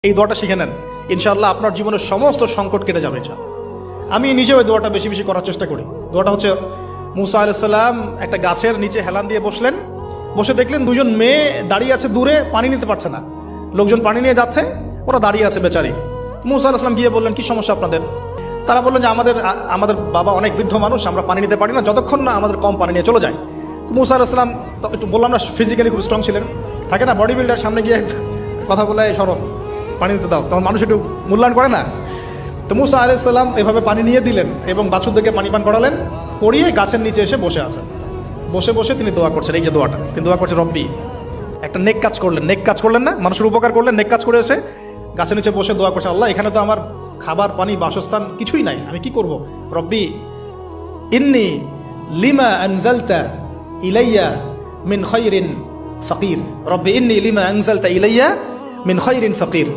এই দোয়াটা শিখে নেন, ইনশাআল্লাহ আপনার জীবনের সমস্ত সংকট কেটে যাবে। আমি নিজেও ওই দোয়াটা বেশি বেশি করার চেষ্টা করি। দোয়াটা হচ্ছে, মুসা আলাইহিস সালাম একটা গাছের নিচে হেলান দিয়ে বসলেন, বসে দেখলেন দুজন মেয়ে দাঁড়িয়ে আছে দূরে, পানি নিতে পারছে না, লোকজন পানি নিয়ে যাচ্ছে, ওরা দাঁড়িয়ে আছে বেচারি। মুসা আলাইহিস সালাম গিয়ে বললেন, কি সমস্যা আপনাদের? তারা বললেন যে আমাদের বাবা অনেক বৃদ্ধ মানুষ, আমরা পানি নিতে পারি না যতক্ষণ না আমাদের কম পানি নিয়ে চলে যায়। মুসা আলাইহিস সালাম একটু বললাম না, ফিজিক্যালি খুব স্ট্রং ছিলেন, থাকে না বডি বিল্ডার, সামনে গিয়ে কথা বলে সরো পানি দিতে দাও, তখন মানুষ একটু মূল্যায়ন করে না। তো মুসা আলাইহিস সালাম এভাবে পানি নিয়ে দিলেন এবং বাছুরদেরকে পানি পান করালেন, করিয়ে গাছের নিচে এসে বসে আছেন। বসে বসে তিনি দোয়া করছেন, এই যে দোয়াটা তিনি দোয়া করছেন, রব্বি, একটা নেক কাজ করলেন, নেক কাজ করলেন না, মানুষের উপকার করলেন, নেক কাজ করে এসে গাছের নিচে বসে দোয়া করছেন, আল্লাহ এখানে তো আমার খাবার পানি বাসস্থান কিছুই নাই, আমি কি করব? রব্বি ইন্নি লিমা আনজালতা ইলাইয়া মিন খায়রিন ফাকির, রব্বি ইন্নি লিমা আনজালতা ইলাইয়া মিন খায়রিন ফাকির।